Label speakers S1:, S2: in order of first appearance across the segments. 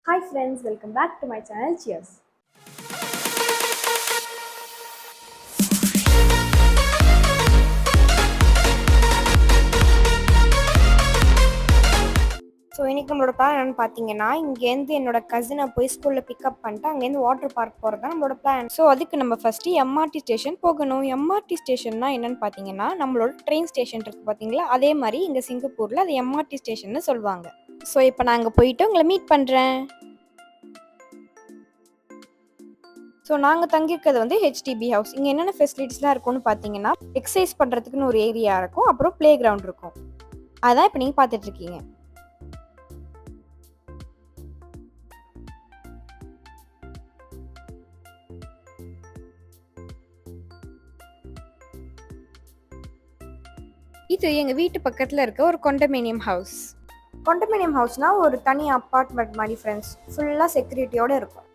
S1: Hi friends, welcome back to my channel. Cheers. So இன்றைக்கி நம்மளோட plan என்னென்னு பார்த்தீங்கன்னா, இங்கேருந்து என்னோட கசினை போய் ஸ்கூலில் பிக்கப் பண்ணிட்டு அங்கேருந்து வாட்டர் பார்க் போகிறது தான் நம்மளோட பிளான். ஸோ அதுக்கு நம்ம ஃபஸ்ட்டு எம்ஆர்டி ஸ்டேஷன் போகணும். எம்ஆர்டி ஸ்டேஷன்னா என்னென்னு பார்த்தீங்கன்னா, நம்மளோட ட்ரெயின் ஸ்டேஷன் இருக்குது பார்த்தீங்களா, அதே மாதிரி இங்கே சிங்கப்பூரில் அது எம்ஆர்டி ஸ்டேஷன்னு சொல்லுவாங்க. ஸோ இப்போ நான் அங்கே போயிட்டு உங்களை மீட் பண்ணுறேன். ஸோ நாங்கள் தங்கியிருக்கிறது வந்து ஹெச்டிபி ஹவுஸ். இங்கே என்னென்ன ஃபெசிலிட்டிஸ்லாம் இருக்கும்னு பார்த்தீங்கன்னா, எக்ஸசைஸ் பண்ணுறதுக்குன்னு ஒரு ஏரியா இருக்கும், அப்புறம் ப்ளே கிரவுண்ட் இருக்கும். அதான் இப்போ நீங்கள் பார்த்துட்ருக்கீங்க. இது எங்கள் வீட்டு பக்கத்தில் இருக்க ஒரு கொண்டமினியம் ஹவுஸ். கொண்டமினியம் ஹவுஸ்னால் ஒரு தனி அப்பார்ட்மெண்ட் மாதிரி ஃப்ரெண்ட்ஸ், ஃபுல்லாக செக்யூரிட்டியோடு இருக்கும்.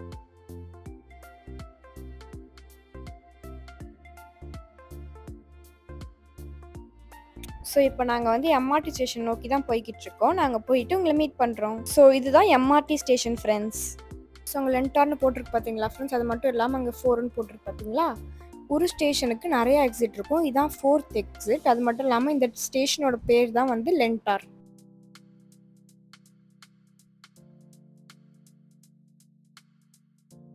S1: ஸோ இப்போ நாங்கள் வந்து எம்ஆர்டி ஸ்டேஷன் நோக்கி தான் போய்கிட்டு இருக்கோம். நாங்கள் போயிட்டு உங்களை மீட் பண்ணுறோம். ஸோ இதுதான் எம்ஆர்டி ஸ்டேஷன் ஃப்ரெண்ட்ஸ். ஸோ அங்கே லென்டார்னு போட்டிருக்கு பார்த்தீங்களா ஃப்ரெண்ட்ஸ், அது மட்டும் இல்லாமல் அங்கே 4ன்னு போட்டிருக்கு பார்த்தீங்களா. ஒரு ஸ்டேஷனுக்கு நிறைய எக்ஸிட் இருக்கும், இதுதான் 4th எக்ஸிட். அது மட்டும் இல்லாமல் இந்த ஸ்டேஷனோட பேர் தான் வந்து லென்டார்.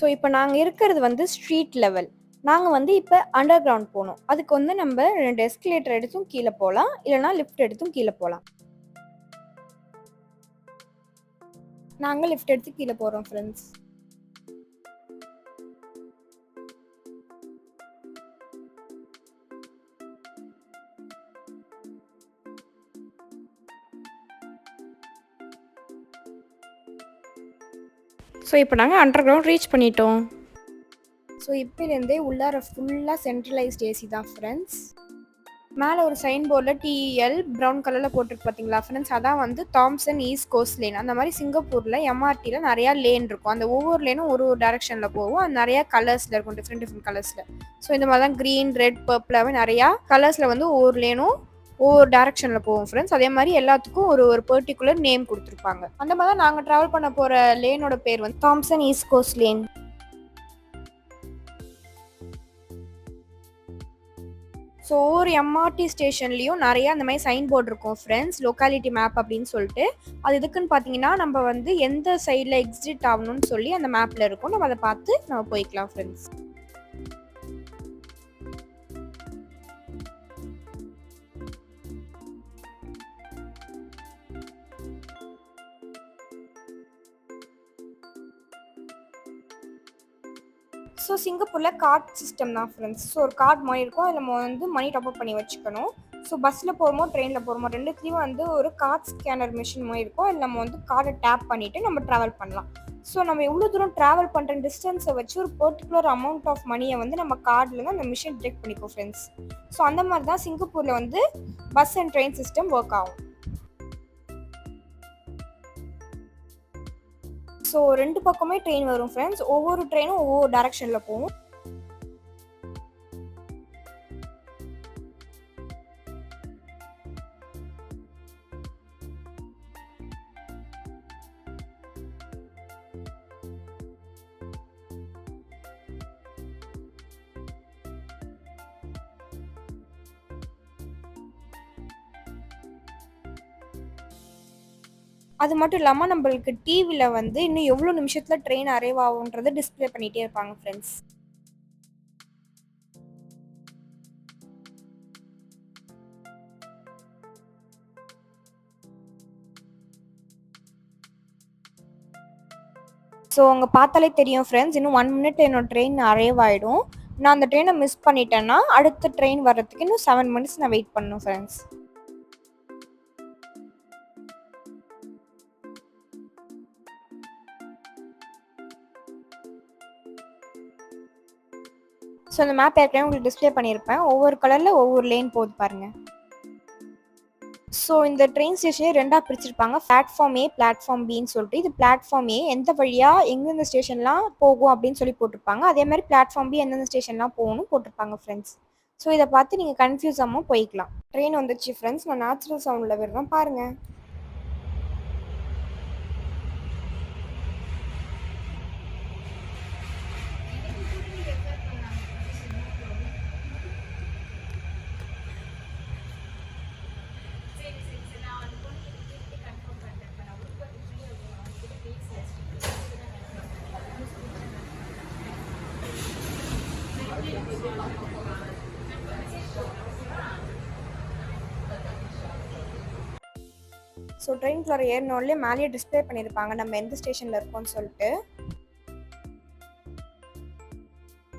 S1: ஸோ இப்போ நாங்கள் இருக்கிறது வந்து ஸ்ட்ரீட் லெவல். நாங்கள் வந்து இப்போ அண்டர் கிரவுண்ட் போகணும். அதுக்கு வந்து நம்ம 2 எஸ்கலேட்டர் எடுத்தும் கீழே போகலாம், இல்லைனா லிஃப்ட் எடுத்தும் கீழே போகலாம். நாங்கள் லிஃப்ட் எடுத்து கீழே போகிறோம் ஃப்ரெண்ட்ஸ். ஸோ இப்போ நாங்கள் அண்டர் கிரவுண்ட் ரீச் பண்ணிட்டோம். ஸோ இப்போலேருந்தே உள்ளார ஃபுல்லாக சென்ட்ரலைஸ்ட் ஏசி தான் ஃப்ரெண்ட்ஸ். மேலே ஒரு சைன் போர்டில் டிஎல் ப்ரௌன் கலரில் போட்டிருக்கு பார்த்தீங்களா ஃப்ரெண்ட்ஸ், அதான் வந்து தாம்சன் ஈஸ்ட் கோஸ்ட் லேன். அந்த மாதிரி சிங்கப்பூரில் எம்ஆர்டியில் நிறையா லேன் இருக்கும். அந்த ஒவ்வொரு லேனும் ஒரு ஒரு டேரெக்ஷனில் போகும். அது நிறையா கலர்ஸில் இருக்கும், டிஃப்ரெண்ட் கலர்ஸில். ஸோ இந்த மாதிரி தான் க்ரீன், ரெட், பர்பிளாகவே நிறையா கலர்ஸில் வந்து ஒவ்வொரு லேனும் ஒவ்வொரு டேரெக்ஷனில் போகும் ஃப்ரெண்ட்ஸ். அதே மாதிரி எல்லாத்துக்கும் ஒரு ஒரு பர்டிகுலர் நேம் கொடுத்துருப்பாங்க. அந்த மாதிரி தான் நாங்கள் ட்ராவல் பண்ண போகிற லேனோட பேர் வந்து Thomson East Coast line. So ஒவ்வொரு எம்ஆர்டி ஸ்டேஷன்லேயும் நிறையா அந்த மாதிரி சைன் போர்டு இருக்கும் ஃப்ரெண்ட்ஸ், லொக்காலிட்டி மேப் அப்படின்னு சொல்லிட்டு. அது எதுக்குன்னு பார்த்தீங்கன்னா, நம்ம வந்து எந்த சைடில் எக்ஸிட் ஆகணும்னு சொல்லி அந்த மேப்பில் இருக்கும். நம்ம அதை பார்த்து நம்ம போய்க்கலாம் ஃப்ரெண்ட்ஸ். ஸோ சிங்கப்பூரில் கார்ட் சிஸ்டம் தான் ஃப்ரெண்ட்ஸ். ஸோ ஒரு கார்டு மாதிரி இருக்கும், அதில் நம்ம வந்து மணி டாப்அப் பண்ணி வச்சுக்கணும். ஸோ பஸ்ஸில் போகிறோமோ ட்ரெயினில் போகிறோமோ ரெண்டுத்துலேயும் வந்து ஒரு கார்ட் ஸ்கேனர் மிஷின் மாதிரி இருக்கும், அதில் நம்ம வந்து கார்டை டேப் பண்ணிவிட்டு நம்ம ட்ராவல் பண்ணலாம். ஸோ நம்ம எவ்வளோ தூரம் ட்ராவல் பண்ணுற டிஸ்டன்ஸை வச்சு ஒரு பர்டிகுலர் அமௌண்ட் ஆஃப் மணியை வந்து நம்ம கார்டில் அந்த மிஷின் டிடெக்ட் பண்ணிக்கும் ஃப்ரெண்ட்ஸ். ஸோ அந்த மாதிரி தான் சிங்கப்பூரில் வந்து bus and train system work ஆகும். ஸோ 2 பக்கமே ட்ரெயின் வரும் ஃப்ரெண்ட்ஸ். ஒவ்வொரு ட்ரெயினும் ஒவ்வொரு டைரக்ஷனில் போகும். அது மட்டும் இல்லாமல் நம்மளுக்கு டிவியில் வந்து இன்னும் எவ்வளோ நிமிஷத்தில் ட்ரெயின் அரைவ் ஆகுன்றதை டிஸ்பிளே பண்ணிகிட்டே இருப்பாங்க ஃப்ரெண்ட்ஸ். ஸோ அங்கே பார்த்தாலே தெரியும் ஃப்ரெண்ட்ஸ், இன்னும் 1 மினிட் என்னோட ட்ரெயின் அரைவ் ஆகிடும். நான் அந்த ட்ரெயினை மிஸ் பண்ணிட்டேன்னா அடுத்த ட்ரெயின் வர்றதுக்கு இன்னும் 7 மினிட்ஸ் நான் வெயிட் பண்ணணும் ஃப்ரெண்ட்ஸ். ஸோ அந்த மேப் ஏற்கனவே உங்களுக்கு டிஸ்பிளே பண்ணியிருப்பேன். ஒவ்வொரு கலரில் ஒவ்வொரு லேன் போகுது பாருங்கள். ஸோ இந்த ட்ரெயின் ஸ்டேஷனே 2ஆக பிரிச்சிருப்பாங்க, பிளாட்ஃபார்ம் ஏ, பிளாட்ஃபார்ம் பின்னு சொல்லிட்டு. இது பிளாட்ஃபார்ம் ஏ எந்த வழியாக எந்தெந்த ஸ்டேஷன்லாம் போகும் அப்படின்னு சொல்லி போட்டிருப்பாங்க. அதே மாதிரி பிளாட்ஃபார்ம் பி எந்தெந்த ஸ்டேஷன்லாம் போகணும்னு போட்டிருப்பாங்க ஃப்ரெண்ட்ஸ். ஸோ இதை பார்த்து நீங்கள் கன்ஃபியூஸ் ஆகாமல் போய்க்கலாம். ட்ரெயின் வந்துச்சு ஃப்ரெண்ட்ஸ், நான் நேச்சுரல் சவுண்டில் விடுறேன் பாருங்கள். ஸோ ட்ரெயின்குள்ளே ஏறினோடனே மேலேயே டிஸ்பிளே பண்ணியிருப்பாங்க நம்ம எந்த ஸ்டேஷனில் இருக்கோம்னு சொல்லிட்டு.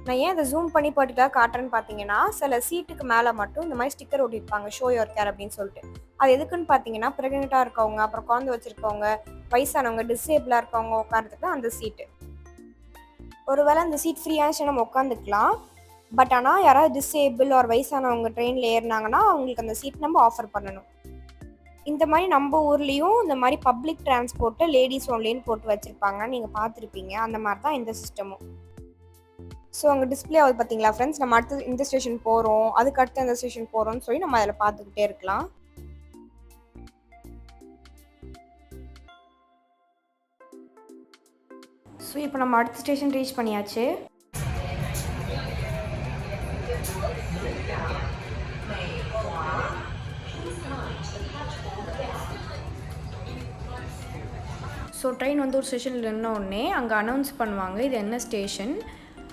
S1: நான் ஏன் அதை ஜூம் பண்ணி பர்டிகுலராக காட்டுறேன்னு பார்த்தீங்கன்னா, சில சீட்டுக்கு மேலே மட்டும் இந்த மாதிரி ஸ்டிக்கர் ஒட்டியிருப்பாங்க ஷோ யுவர் கேர் அப்படின்னு சொல்லிட்டு. அது எதுக்குன்னு பார்த்தீங்கன்னா, ப்ரெக்னெண்ட்டாக இருக்கவங்க, அப்புறம் குழந்தை வச்சுருக்கவங்க, வயசானவங்க, டிசேபிளாக இருக்கவங்க உட்காரத்துக்கு அந்த சீட்டு. ஒருவேளை அந்த சீட் ஃப்ரீயாச்சுன்னா நம்ம உட்காந்துக்கலாம். பட் ஆனால் யாராவது டிசேபிள் ஒரு வயசானவங்க ட்ரெயினில் ஏறினாங்கன்னா அவங்களுக்கு அந்த சீட் நம்ம ஆஃபர் பண்ணணும். இந்த மாதிரி நம்ம ஊர்லேயும் இந்த மாதிரி பப்ளிக் டிரான்ஸ்போர்ட்டு லேடிஸ் ஒன்லின்னு போட்டு வச்சுருப்பாங்க, நீங்கள் பார்த்துருப்பீங்க. அந்த மாதிரி தான் இந்த சிஸ்டமும். ஸோ அங்கே டிஸ்பிளே ஆகுது பார்த்தீங்களா ஃப்ரெண்ட்ஸ், நம்ம அடுத்து இந்த ஸ்டேஷன் போகிறோம், அதுக்கு அடுத்து அந்த ஸ்டேஷன் போகிறோம்னு சொல்லி நம்ம அதில் பார்த்துக்கிட்டே இருக்கலாம். ஸோ இப்போ நம்ம அடுத்த ஸ்டேஷன் ரீச் பண்ணியாச்சு. ஸோ ட்ரெயின் வந்து ஒரு ஸ்டேஷனில் நின்னோடனே அங்கே அனௌன்ஸ் பண்ணுவாங்க இது என்ன ஸ்டேஷன்.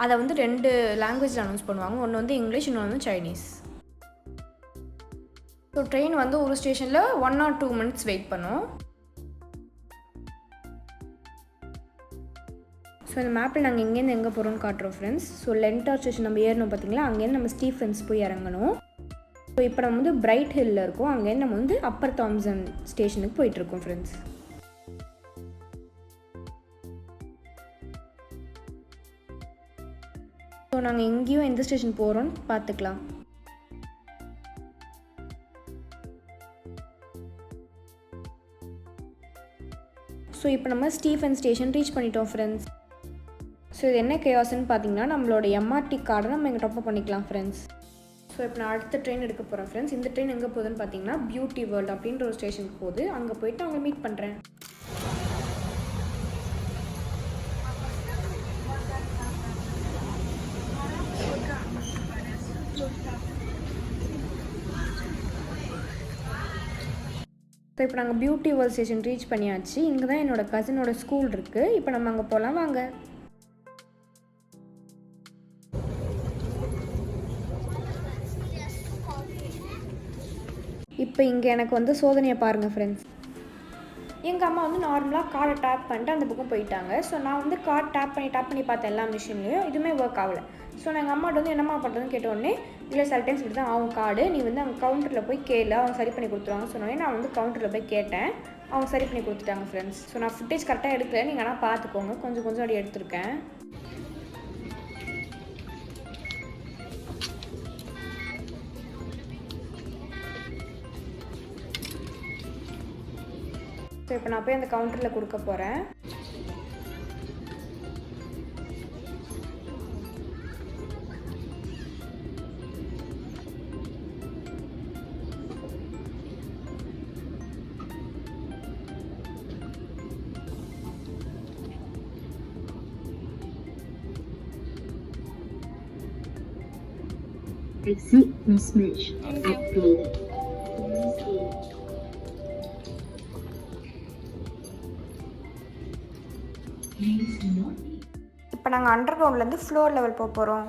S1: அதை வந்து 2 லாங்குவேஜில் அனௌன்ஸ் பண்ணுவாங்க. ஒன்று வந்து இங்கிலீஷ், இன்னொன்று வந்து சைனீஸ். ஸோ ட்ரெயின் வந்து ஒரு ஸ்டேஷனில் 1 or 2 minutes வெயிட் பண்ணும். ஸோ இந்த மேப்பில் நாங்கள் எங்கேருந்து எங்கே போகிறோம்னு காட்டுறோம் ஃப்ரெண்ட்ஸ். ஸோ லென்டார் ஸ்டேஷன் நம்ம ஏறணும் பார்த்தீங்களா, அங்கேருந்து நம்ம ஸ்டீஃபன்ஸ் போய் இறங்கணும். ஸோ இப்போ நம்ம வந்து பிரைட் ஹில்லில் இருக்கோம், அங்கேருந்து நம்ம வந்து அப்பர் தாம்சன் ஸ்டேஷனுக்கு போயிட்டுருக்கோம் ஃப்ரெண்ட்ஸ். ஸோ நாங்கள் எங்கேயும் எந்த ஸ்டேஷன் போகிறோன்னு பார்த்துக்கலாம். ஸோ இப்போ நம்ம ஸ்டீஃபன் ஸ்டேஷன் ரீச் பண்ணிட்டோம் ஃப்ரெண்ட்ஸ். ஸோ இது என்ன கேஆஸ்ன்னு பார்த்தீங்கன்னா, நம்மளோட எம்ஆர்டி கார்டை நம்ம இங்கே டாப் அப் பண்ணிக்கலாம் ஃப்ரெண்ட்ஸ். ஸோ இப்போ நான் அடுத்த ட்ரெயின் எடுக்க போகிறேன் ஃப்ரெண்ட்ஸ். இந்த ட்ரெயின் எங்கே போகுதுன்னு பார்த்தீங்கன்னா பியூட்டி வேர்ல்டு அப்படின்ற ஒரு ஸ்டேஷனுக்கு போகுது. அங்கே போயிட்டு அவங்க மீட் பண்ணுறேன். ஸோ இப்போ நாங்கள் பியூட்டி வேர்ல்ட் ஸ்டேஷன் ரீச் பண்ணியாச்சு. இங்கே தான் என்னோடய கசினோட ஸ்கூல் இருக்குது. இப்போ நம்ம அங்கே போகலாம் வாங்க. இப்போ இங்கே எனக்கு வந்து சோதனையை பாருங்கள் ஃப்ரெண்ட்ஸ். எங்கள் அம்மா வந்து நார்மலாக கார்டை டேப் பண்ணிட்டு அந்த பக்கம் போயிட்டாங்க. ஸோ நான் வந்து கார்டு டேப் பண்ணி பார்த்தேன் எல்லா மிஷின்லேயும், எதுவுமே ஒர்க் ஆகலை. ஸோ நான் எங்கள் அம்மாட்ட வந்து என்னம்மா பண்ணுறதுன்னு கேட்டோடனே, இல்லை சில டைம்ஸ் இப்படி தான் ஆகும் கார்டு, நீ வந்து அவங்க கவுண்டரில் போய் கேளு, அவங்க சரி பண்ணி கொடுத்துருவாங்க சொன்னோடனே நான் வந்து கவுண்டரில் போய் கேட்டேன். அவங்க சரி பண்ணி கொடுத்துட்டாங்க ஃப்ரெண்ட்ஸ். ஸோ நான் ஃபுட்டேஜ் கரெக்டாக எடுக்கல, நீங்கள் ஆனால் பார்த்துக்கோங்க, கொஞ்சம் அப்படி எடுத்திருக்கேன். ஸோ இப்போ நான் போய் அந்த கவுண்டரில் கொடுக்க போகிறேன்.
S2: Exit message uploaded.
S1: இப்போ நாங்கள் அண்டர் கிரவுண்ட்லேருந்து ஃப்ளோர் லெவல் போக போகிறோம்.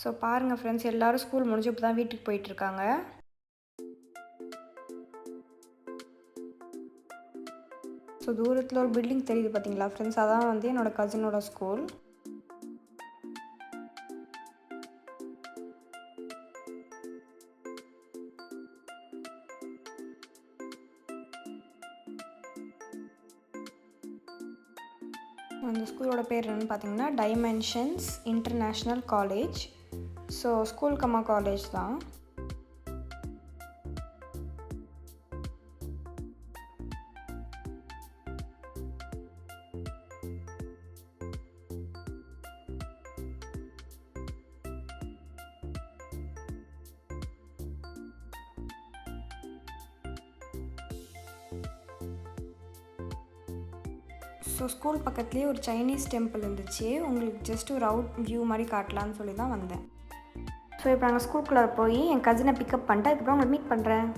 S1: ஸோ பாருங்கள் ஃப்ரெண்ட்ஸ், எல்லோரும் ஸ்கூல் முடிஞ்சு இப்போ தான் வீட்டுக்கு போயிட்டுருக்காங்க. ஸோ தூரத்தில் ஒரு பில்டிங் தெரியுது பார்த்தீங்களா ஃப்ரெண்ட்ஸ், அதான் வந்து என்னோடய கசினோட ஸ்கூல். அந்த ஸ்கூலோட பேர் என்னென்னு பார்த்தீங்கன்னா dimensions international college. So school cum college தான். ஸோ ஸ்கூல் பக்கத்துலேயே ஒரு சைனீஸ் டெம்பிள் இருந்துச்சு. உங்களுக்கு ஜஸ்ட் ஒரு அவுட் வியூ மாதிரி காட்டலான்னு சொல்லி தான் வந்தேன். ஸோ இப்போ நாங்கள் ஸ்கூலுக்குள்ளே போய் என் கசினை பிக்கப் பண்ணிட்டு அதுக்கப்புறம் உங்களை மீட் பண்ணுறேன்.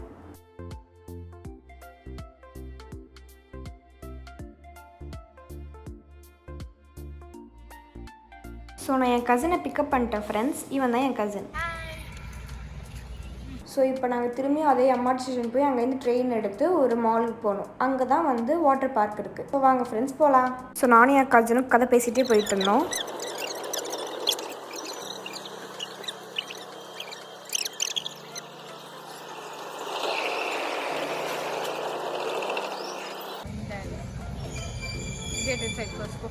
S1: ஸோ நான் என் கசினை பிக்கப் பண்ணிட்டேன் ஃப்ரெண்ட்ஸ். இவன் தான் என் கசின். ஸோ இப்போ நாங்கள் திரும்பியும் அதே எம்ஆர்டி ஸ்டேஷன் போய் அங்கேருந்து ட்ரெயின் எடுத்து ஒரு மாலுக்கு போகணும். அங்கே தான் வந்து வாட்டர் பார்க் இருக்குது. இப்போ வாங்க ஃப்ரெண்ட்ஸ் போகலாம். ஸோ நானும் என் கசினும் கதை பேசிகிட்டே போயிட்டு இருந்தோம்.
S3: Get inside first. Go.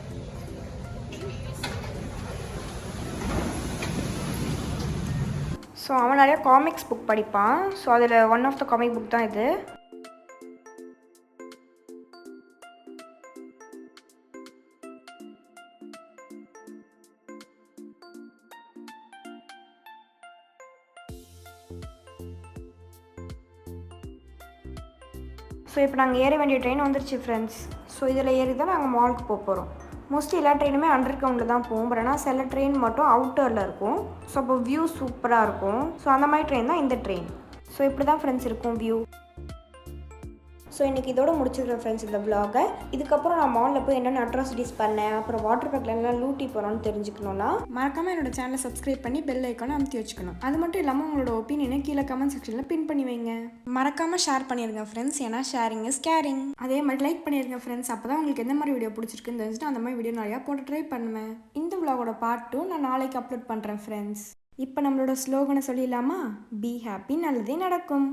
S1: So அவன் நிறையா காமிக்ஸ் புக் படிப்பான். ஸோ அதில் one of the comic book தான் இது. ஸோ இப்போ நாங்கள் ஏற வேண்டிய ட்ரெயின் வந்துருச்சு ஃப்ரெண்ட்ஸ். ஸோ இதில் ஏறி தான் நாங்கள் மாலுக்கு போக போகிறோம். மோஸ்ட்லி எல்லா ட்ரெயினுமே அண்டர் கிரவுண்டில் தான் போகும். பட் ஆனால் சில ட்ரெயின் மட்டும் அவுட்டரில் இருக்கும். ஸோ அப்போ வியூ சூப்பராக இருக்கும். ஸோ அந்த மாதிரி ட்ரெயின் தான் இந்த ட்ரெயின். ஸோ இப்படி தான் ஃப்ரெண்ட்ஸ் இருக்கும் வியூ. ஸோ இன்றைக்கி இதோட முடிச்சுக்கிறேன் ஃப்ரெண்ட்ஸ் இந்த vlog-ஐ. இதுக்கப்புறம் நான் மாலில் போய் என்னென்ன அட்ராசிட்டிஸ் பண்ணேன், அப்புறம் வாட்டர் பார்க்கில் எல்லாம் லூட்டி போகிறோன்னு தெரிஞ்சுக்கணுன்னா மறக்காமல் என்னோட சேனலை சப்ஸ்கிரைப் பண்ணி பெல் ஐக்கானை அமுத்தி வச்சுக்கணும். அது மட்டும் இல்லாமல் உங்களோட ஒப்பீனியனை கீழே கமெண்ட் செக்ஷனில் பின் பண்ணி வைங்க. மறக்காமல் ஷேர் பண்ணிடுங்க ஃப்ரெண்ட்ஸ், ஏன்னா ஷேரிங் இஸ் கேரிங். அதே மாதிரி லைக் பண்ணிடுங்க ஃப்ரெண்ட்ஸ். அப்போ தான் உங்களுக்கு எந்த மாதிரி வீடியோ பிடிச்சிருக்குன்னு தெரிஞ்சுட்டு அந்த மாதிரி வீடியோ நிறையா போட்டு ட்ரை பண்ணுவேன். இந்த vlog-ஓட பார்ட் 2 நான் நாளைக்கு அப்லோட் பண்ணுறேன் ஃப்ரெண்ட்ஸ். இப்போ நம்மளோட ஸ்லோகனை சொல்லிடலாமா? பி ஹாப்பி, நல்லதே நடக்கும்.